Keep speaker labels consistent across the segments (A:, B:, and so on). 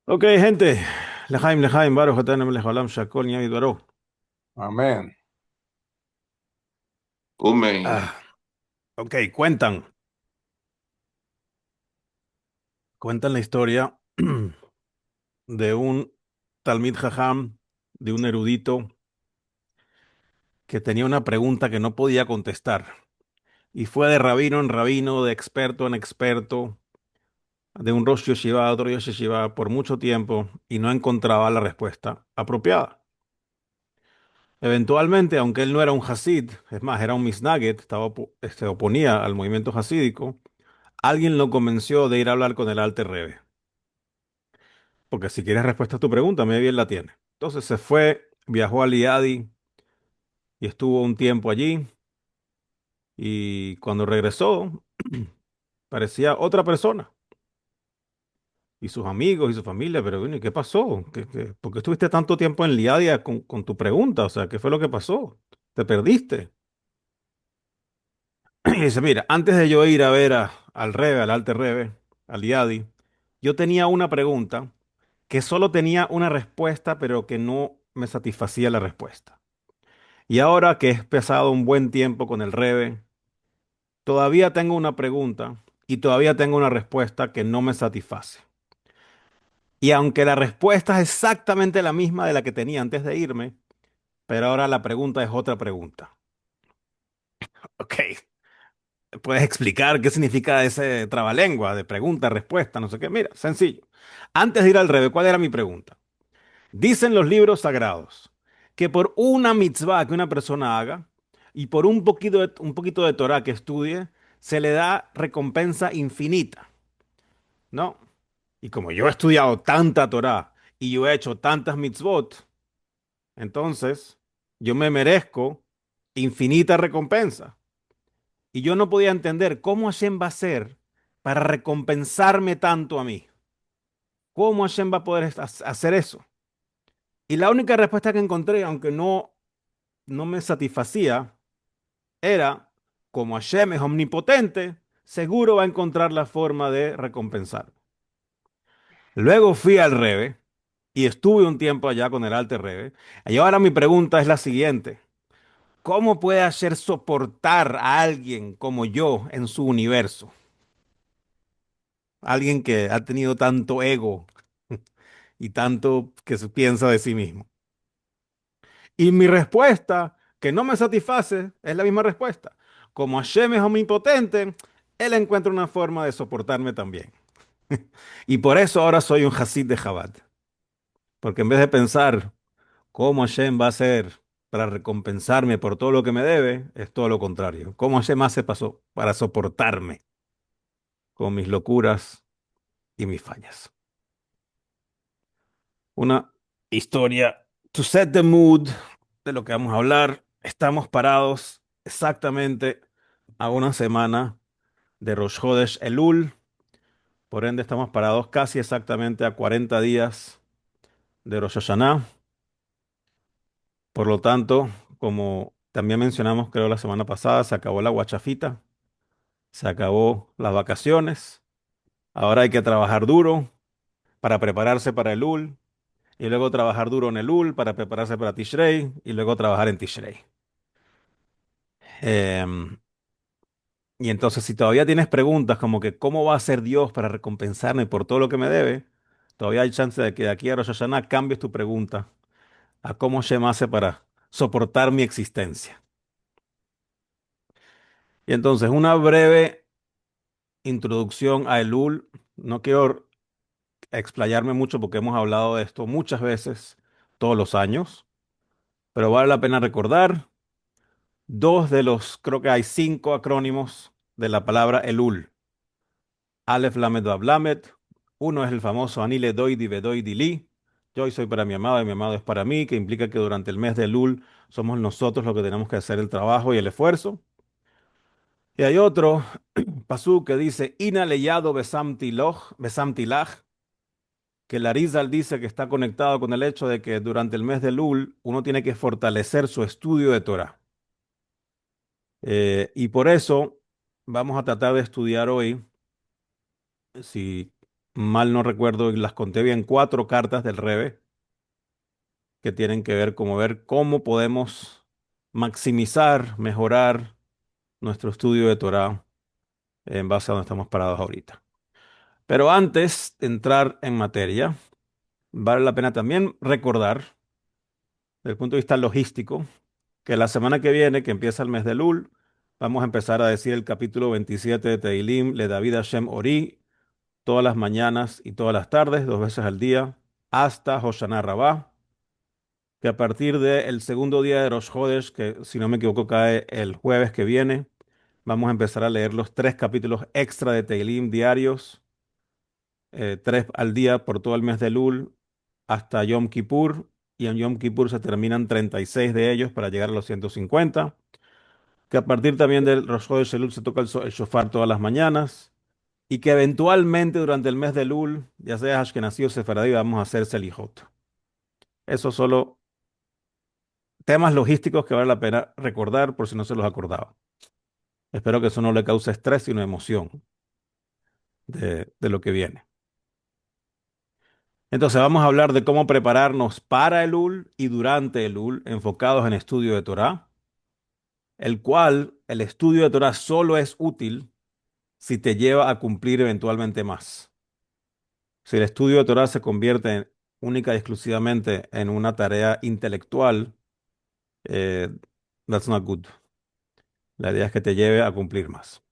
A: Ok, gente. Lejaim, Baruch, Atanem, Lejolam, Shakol, Ñavid, Baruch.
B: Amén.
C: Amén.
A: Ah, ok, cuentan la historia de un Talmid Jajam, de un erudito que tenía una pregunta que no podía contestar. Y fue de rabino en rabino, de experto en experto, de un Rosh Yeshiva a otro Rosh Yeshiva por mucho tiempo y no encontraba la respuesta apropiada. Eventualmente, aunque él no era un Hasid, es más, era un Misnagget, oponía al movimiento hasídico. Alguien lo convenció de ir a hablar con el Alter Rebbe, porque si quieres respuesta a tu pregunta, muy bien la tiene. Entonces se fue, viajó a Liadi y estuvo un tiempo allí, y cuando regresó, parecía otra persona, y sus amigos y su familia, pero bueno, ¿y qué pasó? ¿Por qué estuviste tanto tiempo en Liadi con tu pregunta? O sea, ¿qué fue lo que pasó? ¿Te perdiste? Y dice, mira, antes de yo ir a ver al Rebbe, al Alter Rebbe, al Liadi, yo tenía una pregunta que solo tenía una respuesta, pero que no me satisfacía la respuesta. Y ahora que he pasado un buen tiempo con el Rebe, todavía tengo una pregunta y todavía tengo una respuesta que no me satisface. Y aunque la respuesta es exactamente la misma de la que tenía antes de irme, pero ahora la pregunta es otra pregunta. Ok, ¿puedes explicar qué significa ese trabalengua de pregunta, respuesta, no sé qué? Mira, sencillo. Antes de ir al Rebe, ¿cuál era mi pregunta? Dicen los libros sagrados que por una mitzvah que una persona haga y por un poquito de Torah que estudie, se le da recompensa infinita, ¿no? Y como yo he estudiado tanta Torah y yo he hecho tantas mitzvot, entonces yo me merezco infinita recompensa. Y yo no podía entender cómo Hashem va a hacer para recompensarme tanto a mí. ¿Cómo Hashem va a poder hacer eso? Y la única respuesta que encontré, aunque no me satisfacía, era, como Hashem es omnipotente, seguro va a encontrar la forma de recompensar. Luego fui al Rebe y estuve un tiempo allá con el Alter Rebe. Y ahora mi pregunta es la siguiente. ¿Cómo puede Hashem soportar a alguien como yo en su universo? Alguien que ha tenido tanto ego y tanto que se piensa de sí mismo. Y mi respuesta, que no me satisface, es la misma respuesta. Como Hashem es omnipotente, Él encuentra una forma de soportarme también. Y por eso ahora soy un Hasid de Chabad. Porque en vez de pensar cómo Hashem va a hacer para recompensarme por todo lo que me debe, es todo lo contrario. ¿Cómo Hashem hace para soportarme con mis locuras y mis fallas? Una historia to set the mood de lo que vamos a hablar. Estamos parados exactamente a una semana de Rosh Chodesh Elul. Por ende, estamos parados casi exactamente a 40 días de Rosh Hashanah. Por lo tanto, como también mencionamos, creo la semana pasada, se acabó la guachafita, se acabó las vacaciones. Ahora hay que trabajar duro para prepararse para Elul y luego trabajar duro en Elul para prepararse para Tishrei y luego trabajar en Tishrei. Em, y entonces, si todavía tienes preguntas como que cómo va a ser Dios para recompensarme por todo lo que me debe, todavía hay chance de que de aquí a Rosh Hashanah cambies tu pregunta a cómo Shem hace para soportar mi existencia. Y entonces, una breve introducción a Elul. No quiero explayarme mucho porque hemos hablado de esto muchas veces, todos los años, pero vale la pena recordar dos de los, creo que hay cinco acrónimos de la palabra Elul. Aleph Lamed Vav Lamed. Uno es el famoso Anile Doidi Bedoidi Li. Yo soy para mi amado y mi amado es para mí, que implica que durante el mes de Elul somos nosotros los que tenemos que hacer el trabajo y el esfuerzo. Y hay otro pasú que dice Ina leyado besamti lach, que el Arizal dice que está conectado con el hecho de que durante el mes de Elul uno tiene que fortalecer su estudio de Torah. Y por eso vamos a tratar de estudiar hoy, si mal no recuerdo, y las conté bien, cuatro cartas del Rebe que tienen que ver como ver cómo podemos maximizar, mejorar nuestro estudio de Torah en base a donde estamos parados ahorita. Pero antes de entrar en materia, vale la pena también recordar, desde el punto de vista logístico, que la semana que viene, que empieza el mes de Lul, vamos a empezar a decir el capítulo 27 de Teilim, Le David Hashem Ori, todas las mañanas y todas las tardes, dos veces al día, hasta Hoshana Rabbah, que a partir del segundo día de Rosh Hodesh, que si no me equivoco cae el jueves que viene, vamos a empezar a leer los tres capítulos extra de Teilim diarios, tres al día por todo el mes de Lul, hasta Yom Kippur, y en Yom Kippur se terminan 36 de ellos para llegar a los 150, que a partir también del Rosh Hodesh Elul se toca el shofar todas las mañanas, y que eventualmente durante el mes de Lul, ya sea Ashkenazí o Sefaradí, vamos a hacer Selijot. Eso solo temas logísticos que vale la pena recordar por si no se los acordaba. Espero que eso no le cause estrés, sino emoción de lo que viene. Entonces vamos a hablar de cómo prepararnos para el Lul y durante el Lul, enfocados en estudio de Torah, el cual el estudio de Torah solo es útil si te lleva a cumplir eventualmente más. Si el estudio de Torah se convierte única y exclusivamente en una tarea intelectual, eh, that's not good. La idea es que te lleve a cumplir más.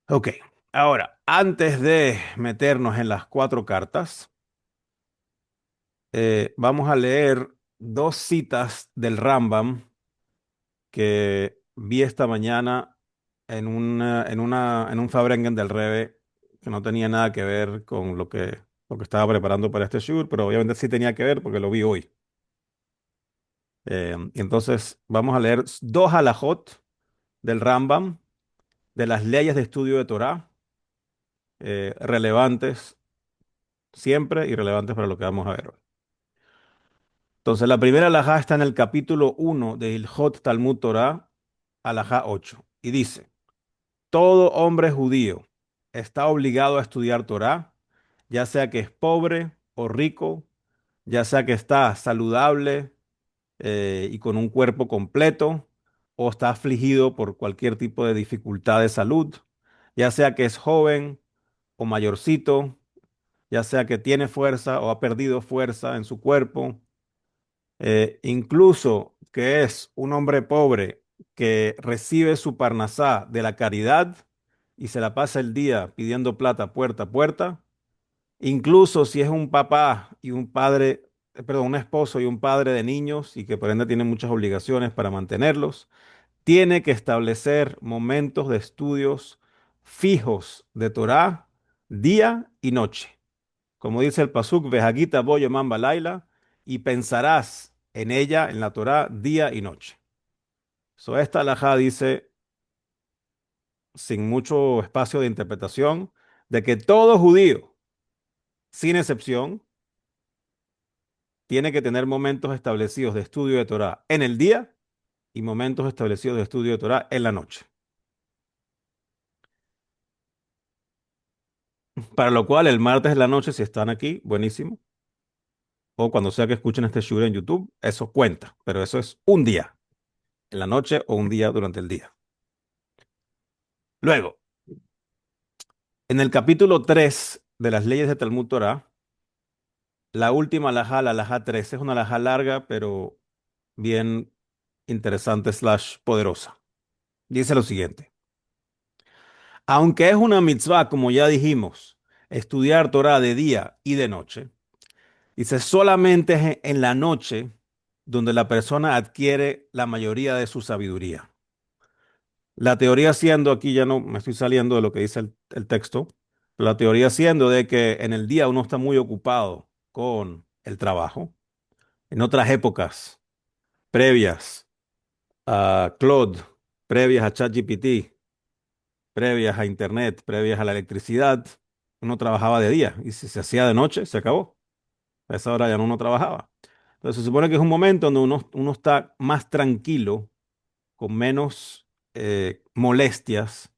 A: Ok, ahora, antes de meternos en las cuatro cartas, vamos a leer dos citas del Rambam que vi esta mañana en un Fabrengen del Rebe que no tenía nada que ver con lo que estaba preparando para este shiur, pero obviamente sí tenía que ver porque lo vi hoy. Y entonces vamos a leer dos halajot del Rambam, de las leyes de estudio de Torah, relevantes siempre y relevantes para lo que vamos a ver hoy. Entonces, la primera alajá está en el capítulo 1 de Ilhot Talmud Torah, alajá 8, y dice: todo hombre judío está obligado a estudiar Torah, ya sea que es pobre o rico, ya sea que está saludable y con un cuerpo completo, o está afligido por cualquier tipo de dificultad de salud, ya sea que es joven o mayorcito, ya sea que tiene fuerza o ha perdido fuerza en su cuerpo, incluso que es un hombre pobre que recibe su parnasá de la caridad y se la pasa el día pidiendo plata puerta a puerta, incluso si es un papá y un padre, perdón, un esposo y un padre de niños y que por ende tiene muchas obligaciones para mantenerlos, tiene que establecer momentos de estudios fijos de Torah día y noche. Como dice el Pasuk, Vejagita Boyo Mamba Laila, y pensarás en ella, en la Torá, día y noche. So, esta alajá dice, sin mucho espacio de interpretación, de que todo judío, sin excepción, tiene que tener momentos establecidos de estudio de Torá en el día y momentos establecidos de estudio de Torá en la noche. Para lo cual, el martes de la noche, si están aquí, buenísimo. O cuando sea que escuchen este show en YouTube, eso cuenta, pero eso es un día en la noche o un día durante el día. Luego, en el capítulo 3 de las leyes de Talmud Torah, la última alajá, la alajá 13, es una alajá larga, pero bien interesante slash poderosa. Dice lo siguiente: aunque es una mitzvah, como ya dijimos, estudiar Torah de día y de noche, dice solamente es en la noche donde la persona adquiere la mayoría de su sabiduría. La teoría siendo, aquí ya no me estoy saliendo de lo que dice el texto, la teoría siendo de que en el día uno está muy ocupado con el trabajo. En otras épocas previas a Claude, previas a ChatGPT, previas a Internet, previas a la electricidad, uno trabajaba de día y si se hacía de noche, se acabó. A esa hora ya no uno trabajaba. Entonces se supone que es un momento donde uno está más tranquilo, con menos molestias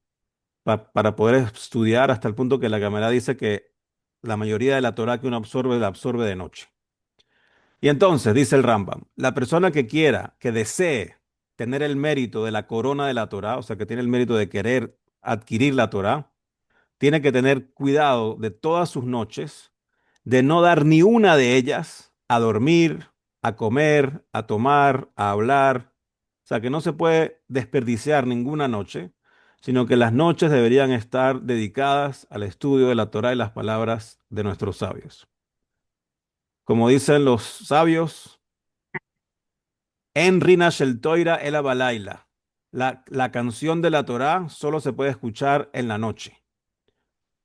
A: para poder estudiar hasta el punto que la Gemara dice que la mayoría de la Torah que uno absorbe, la absorbe de noche. Y entonces, dice el Rambam, la persona que quiera, que desee tener el mérito de la corona de la Torah, o sea, que tiene el mérito de querer adquirir la Torah, tiene que tener cuidado de todas sus noches, de no dar ni una de ellas a dormir, a comer, a tomar, a hablar. O sea, que no se puede desperdiciar ninguna noche, sino que las noches deberían estar dedicadas al estudio de la Torá y las palabras de nuestros sabios. Como dicen los sabios, en Rina Shel Toira el Abalaila. La canción de la Torá solo se puede escuchar en la noche.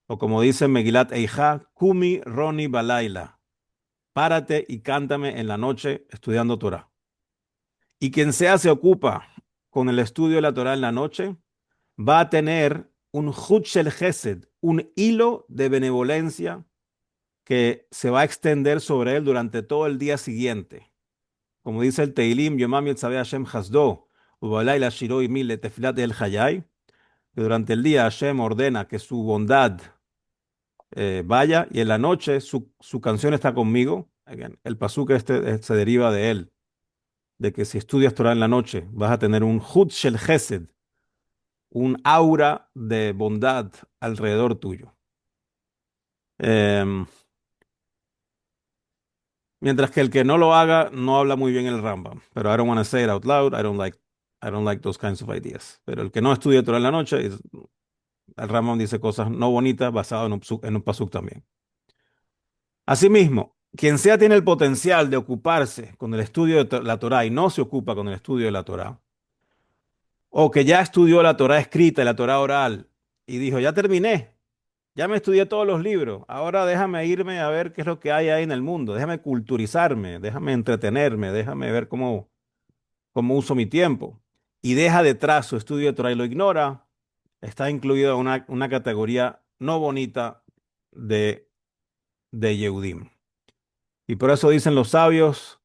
A: O como dice Megilat Eijá, Kumi Roni Balaila. Párate y cántame en la noche estudiando Torah. Y quien sea se ocupa con el estudio de la Torah en la noche, va a tener un Hut Shel Chesed, un hilo de benevolencia que se va a extender sobre él durante todo el día siguiente. Como dice el Teilim, Yomam Yetzaveh Hashem Hasdo, Ubalayla Shiroi Mil Tefilat El Hayai, que durante el día Hashem ordena que su bondad vaya y en la noche su canción está conmigo. Again, el pasuk este se deriva de él, de que si estudias Torah en la noche vas a tener un Hut Shel Chesed, un aura de bondad alrededor tuyo. Em, Mientras que el que no lo haga no habla muy bien el Rambam. Pero I don't want to say it out loud. I don't like those kinds of ideas. Pero el que no estudia Torah en la noche, el Rambam dice cosas no bonitas basado en un pasuk también. Asimismo, quien sea tiene el potencial de ocuparse con el estudio de la Torá y no se ocupa con el estudio de la Torá, o que ya estudió la Torá escrita y la Torá oral y dijo, ya terminé, ya me estudié todos los libros, ahora déjame irme a ver qué es lo que hay ahí en el mundo, déjame culturizarme, déjame entretenerme, déjame ver cómo uso mi tiempo. Y deja detrás su estudio de Torah y lo ignora, está incluido en una categoría no bonita de, de Yehudim. Y por eso dicen los sabios,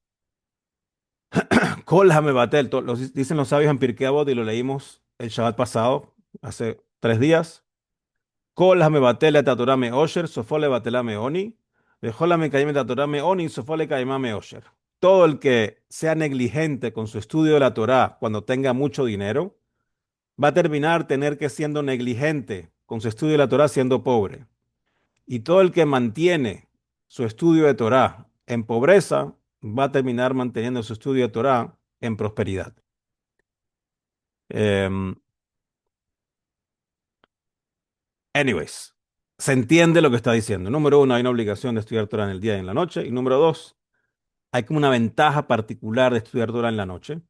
A: Kol Hamebatel, dicen los sabios en Pirkei Avot y lo leímos el Shabbat pasado, hace 3 días. Kol Hamebatel et Torah me osher, sofo levatela me oni, vejol hamekayem et Torah me oni, sofo lekayema me osher. Todo el que sea negligente con su estudio de la Torah cuando tenga mucho dinero, va a terminar tener que siendo negligente con su estudio de la Torah siendo pobre. Y todo el que mantiene su estudio de Torah en pobreza, va a terminar manteniendo su estudio de Torah en prosperidad. Em, Anyways, se entiende lo que está diciendo. Número uno, hay una obligación de estudiar Torah en el día y en la noche. Y número dos, hay como una ventaja particular de estudiar Torah en la noche.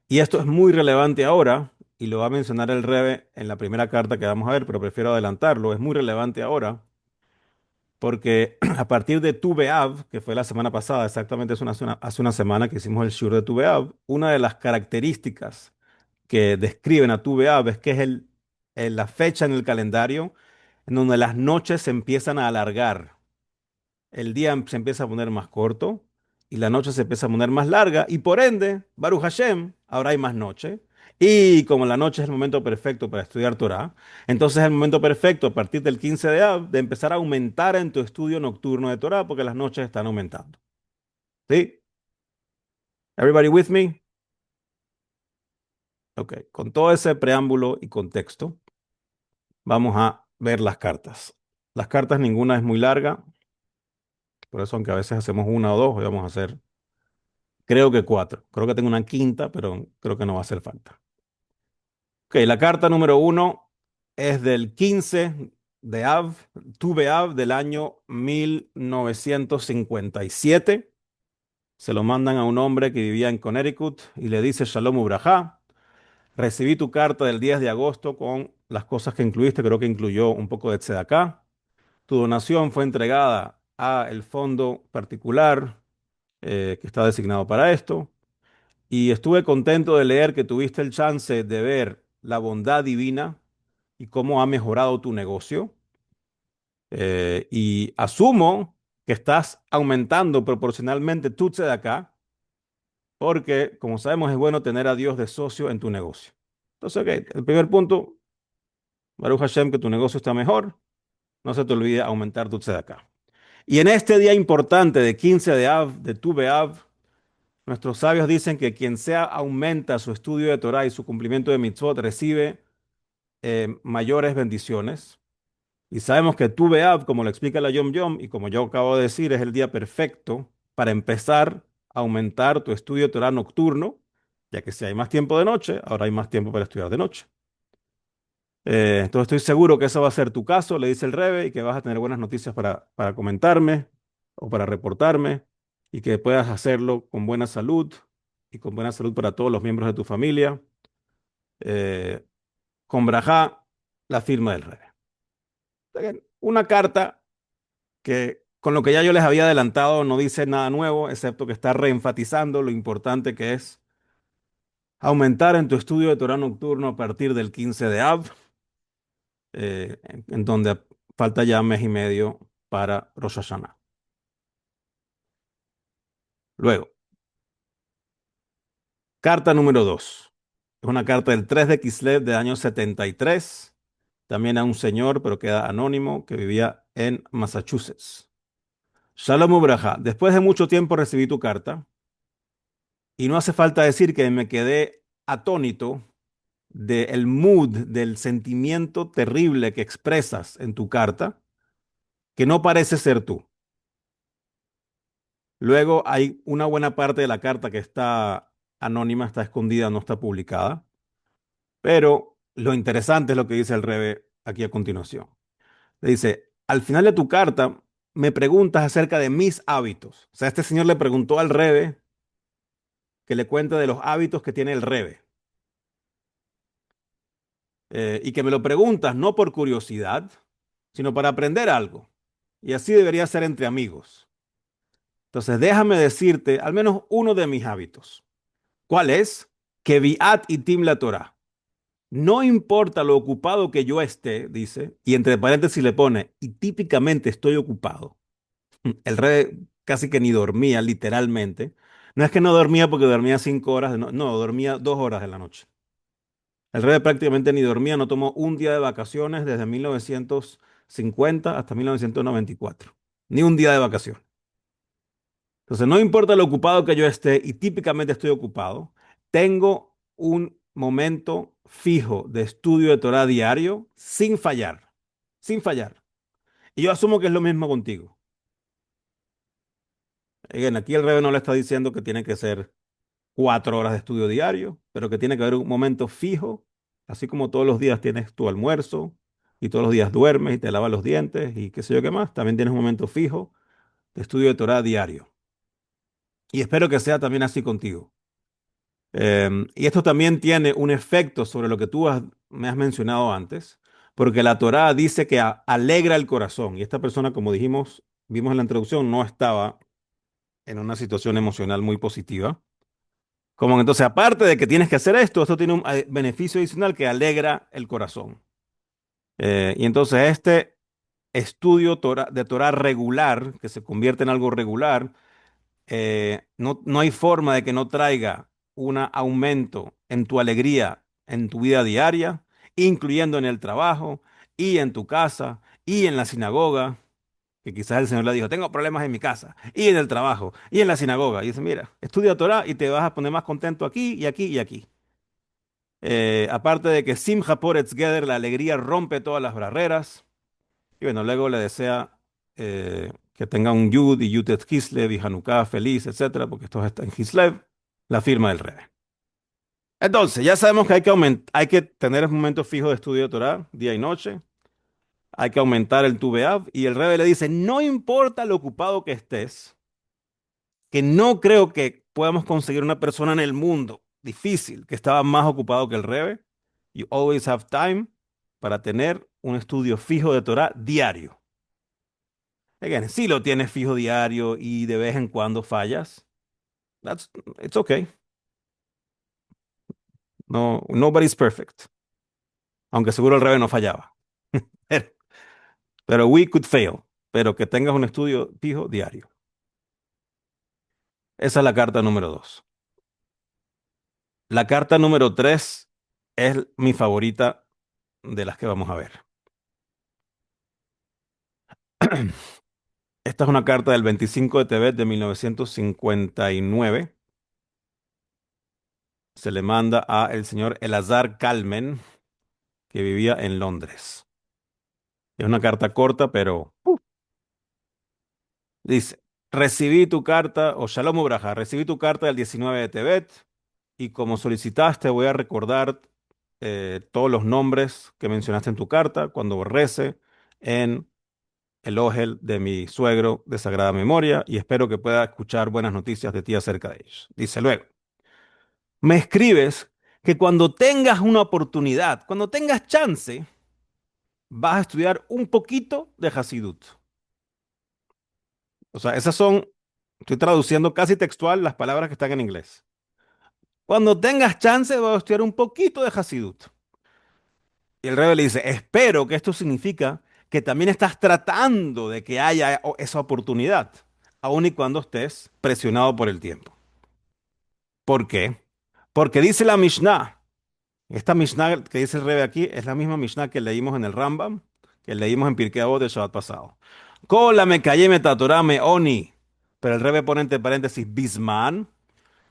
A: Y esto es muy relevante ahora, y lo va a mencionar el Rebe en la primera carta que vamos a ver, pero prefiero adelantarlo. Es muy relevante ahora porque a partir de Tu B'Av, que fue la semana pasada, exactamente hace una semana que hicimos el Shur de Tu B'Av, una de las características que describen a Tu B'Av es que es la fecha en el calendario en donde las noches se empiezan a alargar. El día se empieza a poner más corto y la noche se empieza a poner más larga y por ende, Baruch Hashem, ahora hay más noche. Y como la noche es el momento perfecto para estudiar Torah, entonces es el momento perfecto a partir del 15 de Av de empezar a aumentar en tu estudio nocturno de Torah porque las noches están aumentando. ¿Sí? Everybody with me? Ok, con todo ese preámbulo y contexto, vamos a ver las cartas. Las cartas ninguna es muy larga, por eso aunque a veces hacemos una o dos, hoy vamos a hacer, creo que cuatro. Creo que tengo una quinta, pero creo que no va a hacer falta. Ok, la carta número uno es del 15 de Av, Tu B'Av del año 1957. Se lo mandan a un hombre que vivía en Connecticut y le dice Shalom Ubrajá. Recibí tu carta del 10 de agosto con las cosas que incluiste, creo que incluyó un poco de tzedakah. Tu donación fue entregada a el fondo particular que está designado para esto. Y estuve contento de leer que tuviste el chance de ver la bondad divina y cómo ha mejorado tu negocio. Y asumo que estás aumentando proporcionalmente tu tzedakah, porque, como sabemos, es bueno tener a Dios de socio en tu negocio. Entonces, ok, el primer punto, Baruch Hashem, que tu negocio está mejor. No se te olvide aumentar tu tzedakah. Y en este día importante de 15 de Av, de Tu B'Av, nuestros sabios dicen que quien sea aumenta su estudio de Torah y su cumplimiento de mitzvot recibe mayores bendiciones. Y sabemos que Tu B'Av, como lo explica la Yom Yom y como yo acabo de decir, es el día perfecto para empezar a aumentar tu estudio de Torah nocturno, ya que si hay más tiempo de noche, ahora hay más tiempo para estudiar de noche. Entonces estoy seguro que eso va a ser tu caso, le dice el Rebe, y que vas a tener buenas noticias para comentarme o para reportarme y que puedas hacerlo con buena salud y con buena salud para todos los miembros de tu familia. eh, con Brajá, la firma del Rebe. Bien, una carta que con lo que ya yo les había adelantado no dice nada nuevo, excepto que está reenfatizando lo importante que es aumentar en tu estudio de Torah nocturno a partir del 15 de Av, en donde falta ya mes y medio para Rosh Hashanah. Luego, carta número 2. Es una carta del 3 de Kislev de año 73, también a un señor, pero queda anónimo, que vivía en Massachusetts. Shalom Ubraja, después de mucho tiempo recibí tu carta y no hace falta decir que me quedé atónito del mood, del sentimiento terrible que expresas en tu carta, que no parece ser tú. Luego hay una buena parte de la carta que está anónima, está escondida, no está publicada. Pero lo interesante es lo que dice el Rebe aquí a continuación. Le dice, al final de tu carta me preguntas acerca de mis hábitos. O sea, este señor le preguntó al Rebe que le cuente de los hábitos que tiene el Rebe. Y que me lo preguntas no por curiosidad, sino para aprender algo. Y así debería ser entre amigos. Entonces, déjame decirte al menos uno de mis hábitos. ¿Cuál es? Que Biat y Tim la Torah. No importa lo ocupado que yo esté, dice, y entre paréntesis le pone, y típicamente estoy ocupado. El rey casi que ni dormía, literalmente. No es que no dormía porque dormía 5 horas, no, no, dormía 2 horas de la noche. El rey prácticamente ni dormía, no tomó un día de vacaciones desde 1950 hasta 1994. Ni un día de vacaciones. Entonces, no importa lo ocupado que yo esté, y típicamente estoy ocupado, tengo un momento fijo de estudio de Torah diario sin fallar, sin fallar. Y yo asumo que es lo mismo contigo. Again, aquí el Rebe no le está diciendo que tiene que ser 4 horas de estudio diario, pero que tiene que haber un momento fijo, así como todos los días tienes tu almuerzo y todos los días duermes y te lavas los dientes y qué sé yo qué más, también tienes un momento fijo de estudio de Torah diario. Y espero que sea también así contigo. Y esto también tiene un efecto sobre lo que me has mencionado antes, porque la Torá dice que alegra el corazón. Y esta persona, como dijimos, vimos en la introducción, no estaba en una situación emocional muy positiva. Como entonces, aparte de que tienes que hacer esto tiene un beneficio adicional que alegra el corazón. Y entonces este estudio de Torah regular, que se convierte en algo regular, no hay forma de que no traiga un aumento en tu alegría en tu vida diaria, incluyendo en el trabajo y en tu casa y en la sinagoga, que quizás el Señor le dijo, tengo problemas en mi casa y en el trabajo y en la sinagoga. Y dice, mira, estudia Torah y te vas a poner más contento aquí y aquí y aquí. Aparte de que Simcha Poretz Geder, la alegría rompe todas las barreras. Y bueno, luego le desea que tenga un Yud y Yutet Kislev y Hanukkah feliz, etcétera, porque esto está en Kislev, la firma del Rebe. Entonces, ya sabemos que hay que tener un momento fijo de estudio de Torah, día y noche. Hay que aumentar el Tu B'Av. Y el Rebe le dice, no importa lo ocupado que estés, que no creo que podamos conseguir una persona en el mundo difícil que estaba más ocupado que el Rebe. You always have time para tener un estudio fijo de Torah diario. Again, si lo tienes fijo diario y de vez en cuando fallas, that's, it's okay. No, nobody's perfect. Aunque seguro el Rebe no fallaba. Pero, pero we could fail. Pero que tengas un estudio fijo diario. Esa es la carta número 2. La carta número 3 es mi favorita de las que vamos a ver. Esta es una carta del 25 de Tebet de 1959. Se le manda a el señor Elazar Kalmen, que vivía en Londres. Es una carta corta, pero dice, recibí tu carta, o Shalom Ubraja, recibí tu carta del 19 de Tebet y como solicitaste voy a recordar todos los nombres que mencionaste en tu carta cuando rece en el Ogel de mi suegro de sagrada memoria y espero que pueda escuchar buenas noticias de ti acerca de ellos. Dice luego, me escribes que cuando tengas una oportunidad, cuando tengas chance, vas a estudiar un poquito de Hasidut. O sea, esas son, estoy traduciendo casi textual las palabras que están en inglés. Cuando tengas chance, vas a estudiar un poquito de Hasidut. Y el rey le dice, espero que esto significa que también estás tratando de que haya esa oportunidad, aun y cuando estés presionado por el tiempo. ¿Por qué? Porque dice la Mishnah, esta Mishnah que dice el rey aquí es la misma Mishnah que leímos en el Rambam, que leímos en Pirkei Avot del Shabbat pasado. Kola me callé me tatorame oni. Pero el rey pone entre paréntesis bisman.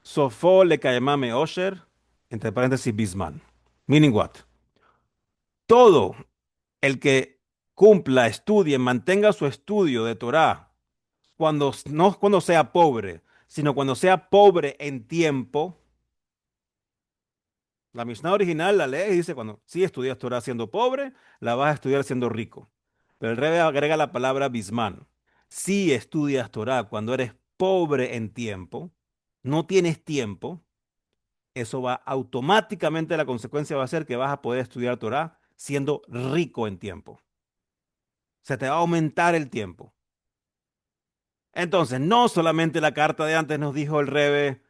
A: Sofó le me osher. Entre paréntesis bisman. Meaning what? Todo el que cumpla, estudie, mantenga su estudio de Torah, no cuando sea pobre, sino cuando sea pobre en tiempo. La Mishnah original la ley dice cuando sí estudias Torah siendo pobre, la vas a estudiar siendo rico. Pero el Rebbe agrega la palabra bisman. Si estudias Torah cuando eres pobre en tiempo, no tienes tiempo, eso va automáticamente, la consecuencia va a ser que vas a poder estudiar Torah siendo rico en tiempo. Se te va a aumentar el tiempo. Entonces, no solamente la carta de antes nos dijo el Rebbe,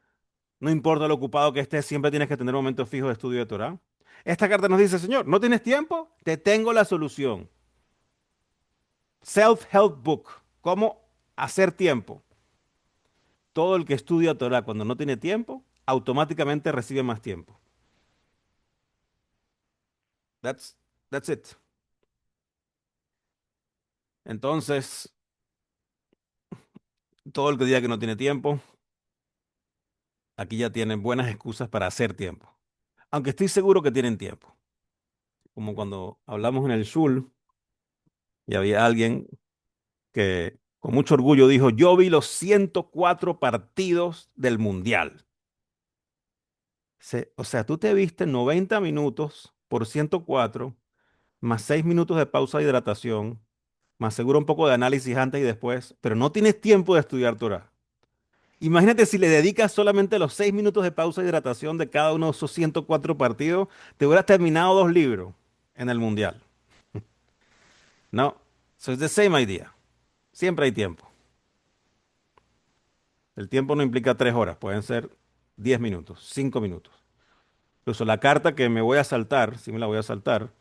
A: no importa lo ocupado que estés, siempre tienes que tener momentos fijos de estudio de Torah. Esta carta nos dice, Señor, ¿no tienes tiempo? Te tengo la solución. Self-help book. ¿Cómo hacer tiempo? Todo el que estudia Torah cuando no tiene tiempo, automáticamente recibe más tiempo. That's, that's it. Entonces, todo el que diga que no tiene tiempo, aquí ya tienen buenas excusas para hacer tiempo. Aunque estoy seguro que tienen tiempo. Como cuando hablamos en el Shul y había alguien que con mucho orgullo dijo, yo vi los 104 partidos del Mundial. O sea, tú te viste 90 minutos por 104 más 6 minutos de pausa de hidratación, más seguro un poco de análisis antes y después, pero no tienes tiempo de estudiar Torah. Imagínate si le dedicas solamente los 6 minutos de pausa de hidratación de cada uno de esos 104 partidos, te hubieras terminado 2 libros en el Mundial. No, so it's the same idea. Siempre hay tiempo. El tiempo no implica 3 horas, pueden ser 10 minutos, 5 minutos. Incluso la carta que me voy a saltar, si me la voy a saltar,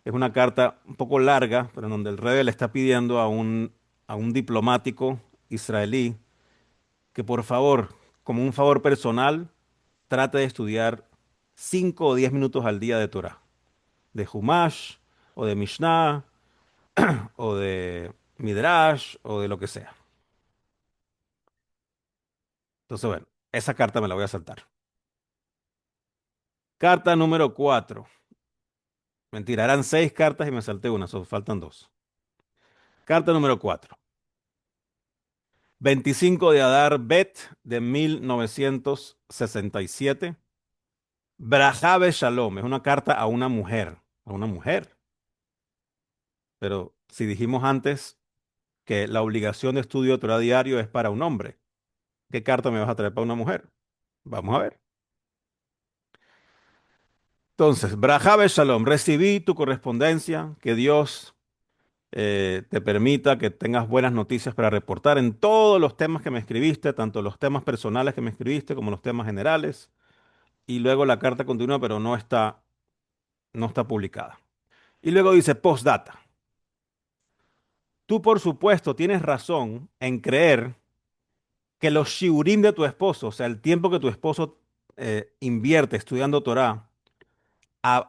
A: es una carta un poco larga, pero en donde el rey le está pidiendo a un diplomático israelí que por favor, como un favor personal, trate de estudiar 5 o 10 minutos al día de Torah, de Humash, o de Mishnah, o de Midrash, o de lo que sea. Entonces, bueno, esa carta me la voy a saltar. Carta número 4. Mentira, eran 6 cartas y me salté una, solo faltan 2. Carta número 4. 25 de Adar Bet de 1967. Brajabe Shalom. Es una carta a una mujer. A una mujer. Pero si dijimos antes que la obligación de estudio de Torah diario es para un hombre, ¿qué carta me vas a traer para una mujer? Vamos a ver. Entonces, Brajabe Shalom. Recibí tu correspondencia. Que Dios te permita que tengas buenas noticias para reportar en todos los temas que me escribiste, tanto los temas personales que me escribiste como los temas generales. Y luego la carta continúa, pero no está publicada. Y luego dice postdata. Tú, por supuesto, tienes razón en creer que los shiurim de tu esposo, o sea, el tiempo que tu esposo invierte estudiando Torah,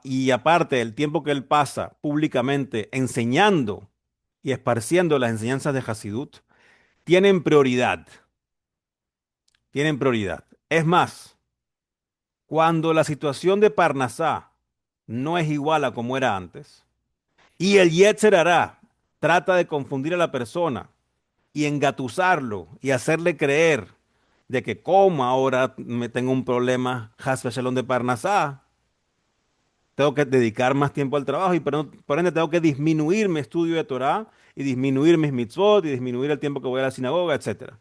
A: Y aparte el tiempo que él pasa públicamente enseñando y esparciendo las enseñanzas de Hasidut, tienen prioridad, tienen prioridad. Es más, cuando la situación de Parnasá no es igual a como era antes, y el Yetzer Hará trata de confundir a la persona y engatusarlo y hacerle creer de que como ahora me tengo un problema, Has Shalom de Parnasá, tengo que dedicar más tiempo al trabajo y por ende tengo que disminuir mi estudio de Torah y disminuir mis mitzvot y disminuir el tiempo que voy a la sinagoga, etcétera.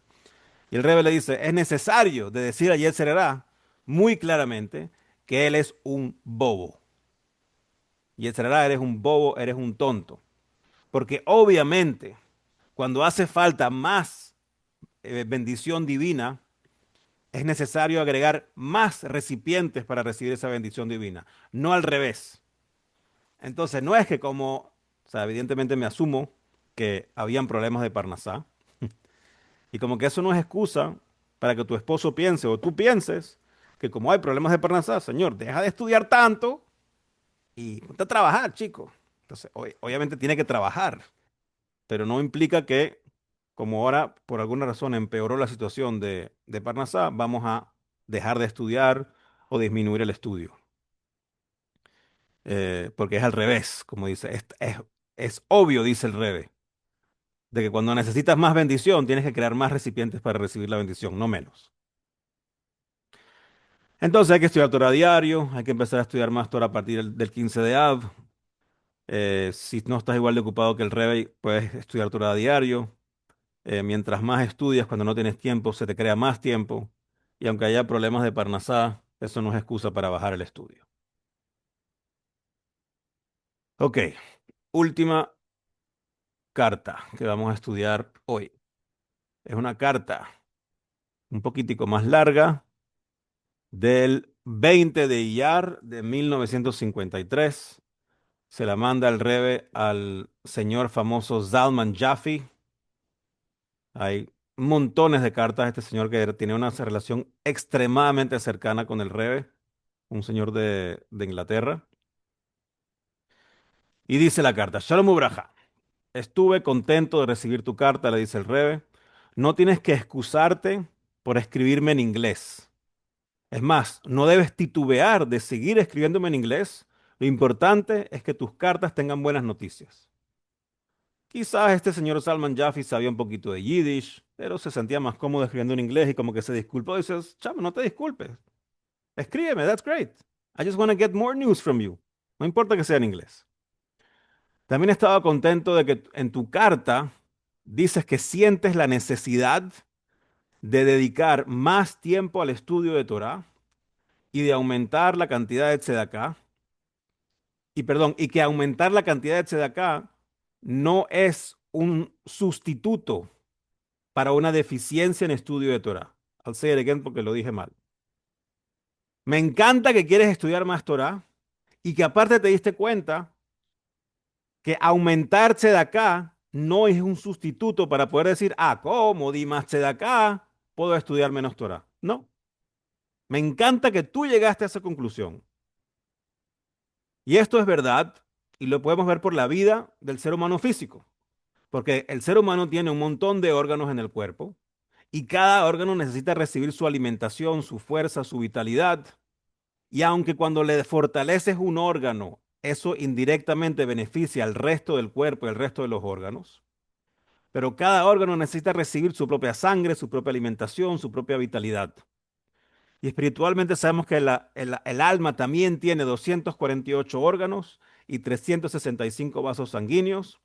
A: Y el Rebbe le dice, es necesario de decir a Yetzer Hará muy claramente que él es un bobo. Yetzer Hará, eres un bobo, eres un tonto. Porque obviamente, cuando hace falta más bendición divina, es necesario agregar más recipientes para recibir esa bendición divina, no al revés. Entonces, no es que como, o sea, evidentemente me asumo que habían problemas de Parnasá, y como que eso no es excusa para que tu esposo piense o tú pienses que como hay problemas de Parnasá, señor, deja de estudiar tanto y ponte a trabajar, chico. Entonces, obviamente tiene que trabajar, pero no implica que, como ahora por alguna razón empeoró la situación de Parnasá, vamos a dejar de estudiar o disminuir el estudio. Porque es al revés, como dice, es obvio, dice el Rebe, de que cuando necesitas más bendición, tienes que crear más recipientes para recibir la bendición, no menos. Entonces hay que estudiar Torah diario, hay que empezar a estudiar más Torah a partir del 15 de Av. Si no estás igual de ocupado que el Rebe, puedes estudiar Torah diario. Mientras más estudias, cuando no tienes tiempo, se te crea más tiempo. Y aunque haya problemas de Parnasá, eso no es excusa para bajar el estudio. Ok, última carta que vamos a estudiar hoy. Es una carta un poquitico más larga del 20 de Iyar de 1953. Se la manda el Rebe al señor famoso Zalman Jaffe. Hay montones de cartas de este señor que tiene una relación extremadamente cercana con el Rebe, un señor de Inglaterra. Y dice la carta, Shalom Ubraja, estuve contento de recibir tu carta, le dice el Rebe. No tienes que excusarte por escribirme en inglés. Es más, no debes titubear de seguir escribiéndome en inglés. Lo importante es que tus cartas tengan buenas noticias. Quizás este señor Salman Jaffe sabía un poquito de Yiddish, pero se sentía más cómodo escribiendo en inglés y como que se disculpó y dices, chamo, no te disculpes. Escríbeme, that's great. I just want to get more news from you. No importa que sea en inglés. También estaba contento de que en tu carta dices que sientes la necesidad de dedicar más tiempo al estudio de Torah y de aumentar la cantidad de tzedakah. Y perdón, y que aumentar la cantidad de tzedakah no es un sustituto para una deficiencia en estudio de Torah. I'll say it again porque lo dije mal. Me encanta que quieres estudiar más Torah y que aparte te diste cuenta que aumentarse de acá no es un sustituto para poder decir, ah, ¿cómo? Di más de acá, puedo estudiar menos Torah. No, me encanta que tú llegaste a esa conclusión. Y esto es verdad y lo podemos ver por la vida del ser humano físico, porque el ser humano tiene un montón de órganos en el cuerpo y cada órgano necesita recibir su alimentación, su fuerza, su vitalidad. Y aunque cuando le fortaleces un órgano, eso indirectamente beneficia al resto del cuerpo y al resto de los órganos, pero cada órgano necesita recibir su propia sangre, su propia alimentación, su propia vitalidad. Y espiritualmente sabemos que el alma también tiene 248 órganos y 365 vasos sanguíneos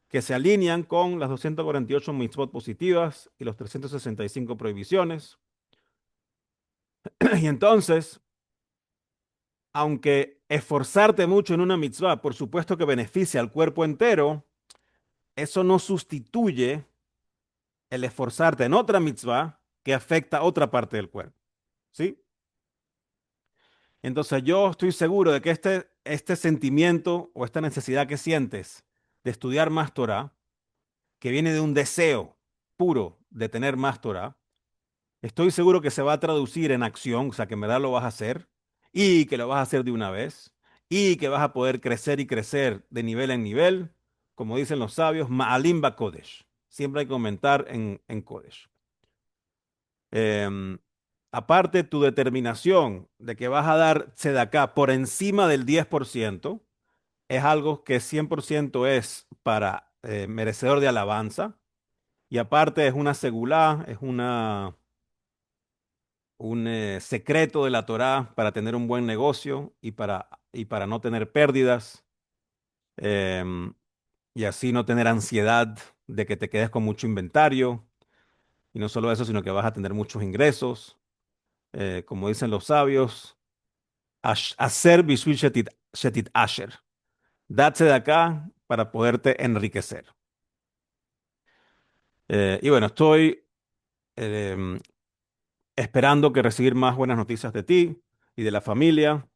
A: que se alinean con las 248 mitzvot positivas y los 365 prohibiciones. Y entonces, aunque esforzarte mucho en una mitzvah, por supuesto que beneficia al cuerpo entero, eso no sustituye el esforzarte en otra mitzvah que afecta a otra parte del cuerpo, ¿sí? Entonces yo estoy seguro de que este sentimiento o esta necesidad que sientes de estudiar más Torah, que viene de un deseo puro de tener más Torah, estoy seguro que se va a traducir en acción, o sea, que en verdad lo vas a hacer y que lo vas a hacer de una vez y que vas a poder crecer y crecer de nivel en nivel, como dicen los sabios, Ma'alim Kodesh. Siempre hay que aumentar en Kodesh. Em, Aparte, tu determinación de que vas a dar tzedaká por encima del 10% es algo que 100% es para merecedor de alabanza. Y aparte es una segulá, es un secreto de la Torá para tener un buen negocio y para no tener pérdidas, em, y así no tener ansiedad de que te quedes con mucho inventario. Y no solo eso, sino que vas a tener muchos ingresos. Como dicen los sabios, hacer bishvil shetit asher. Date de acá para poderte enriquecer. Y bueno, estoy em, esperando que recibir más buenas noticias de ti y de la familia,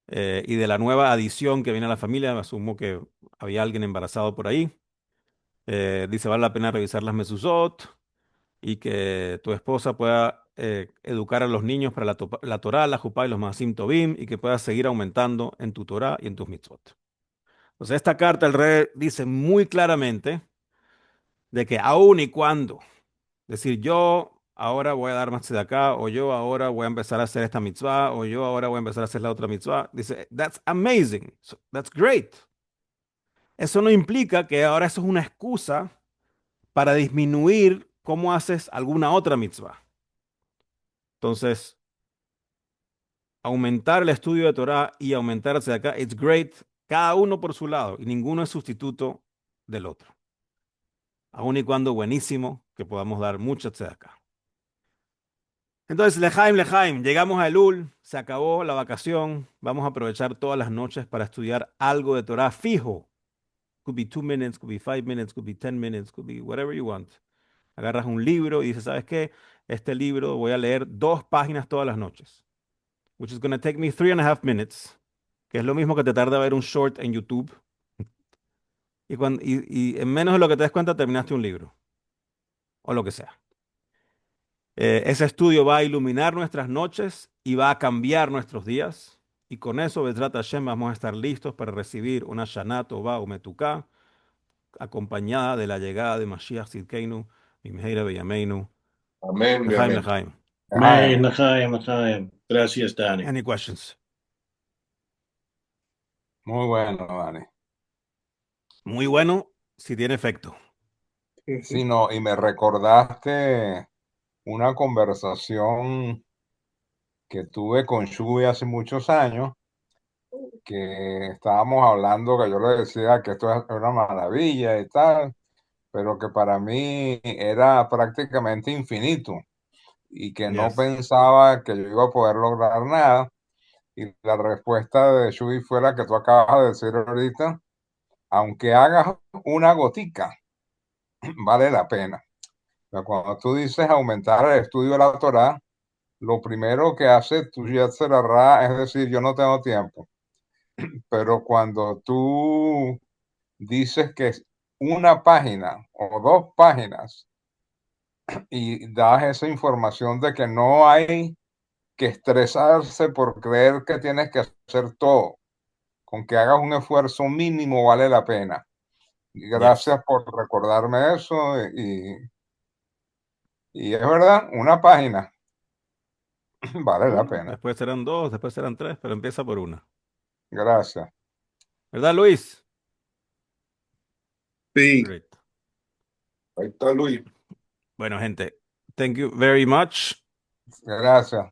A: y de la nueva adición que viene a la familia. Asumo que había alguien embarazado por ahí. Dice, vale la pena revisar las mezuzot y que tu esposa pueda educar a los niños para la Torá, la Jupá y los Maasim Tobim, y que puedas seguir aumentando en tu Torá y en tus mitzvot. Entonces, esta carta el rey dice muy claramente de que aun y cuando, decir, yo ahora voy a dar más de acá, o yo ahora voy a empezar a hacer esta mitzvah, o yo ahora voy a empezar a hacer la otra mitzvah, dice, that's amazing, that's great. Eso no implica que ahora eso es una excusa para disminuir cómo haces alguna otra mitzvah. Entonces, aumentar el estudio de Torah y aumentarse de acá, it's great, cada uno por su lado, y ninguno es sustituto del otro. Aun y cuando buenísimo que podamos dar mucho de acá. Entonces, Lejaim, Lejaim, llegamos a Elul, se acabó la vacación, vamos a aprovechar todas las noches para estudiar algo de Torah fijo. Could be 2 minutes, could be 5 minutes, could be 10 minutes, could be whatever you want. Agarras un libro y dices, ¿sabes qué? Este libro voy a leer 2 páginas todas las noches, which is going to take me 3.5 minutes, que es lo mismo que te tarda ver un short en YouTube. Y en menos de lo que te des cuenta terminaste un libro, o lo que sea. Ese estudio va a iluminar nuestras noches y va a cambiar nuestros días. Y con eso, Bezrat Hashem, vamos a estar listos para recibir una Shana Tova o Metuká, acompañada de la llegada de Mashiach Tzidkeinu, Mimheira Beyameinu,
B: Amén,
A: Lejaim,
B: amén.
A: Lejaim.
B: Ajá,
C: Amén, Nachaim, Nachaim. Gracias, Dani.
A: Any questions?
B: muy bueno, Dani.
A: Muy bueno, si tiene efecto.
B: Sí, no, y me recordaste una conversación que tuve con Shui hace muchos años, que estábamos hablando, que yo le decía que esto es una maravilla y tal, pero que para mí era prácticamente infinito y que no
A: Yes.
B: pensaba que yo iba a poder lograr nada. Y la respuesta de Shui fue la que tú acabas de decir ahorita, aunque hagas una gotica, vale la pena. Sea, cuando tú dices aumentar el estudio de la Torá, lo primero que hace tu Yetzer Hara es decir, yo no tengo tiempo. Pero cuando tú dices que es una página o 2 páginas y das esa información de que no hay que estresarse por creer que tienes que hacer todo, con que hagas un esfuerzo mínimo vale la pena. Y
A: Yes.
B: gracias por recordarme eso y es verdad, una página vale la
A: Una,
B: pena.
A: después serán dos, después serán tres, pero empieza por una.
B: Gracias.
A: ¿Verdad, Luis?
C: Sí,
A: Great.
C: ahí está Luis.
A: Bueno, gente, thank you very much.
B: Gracias.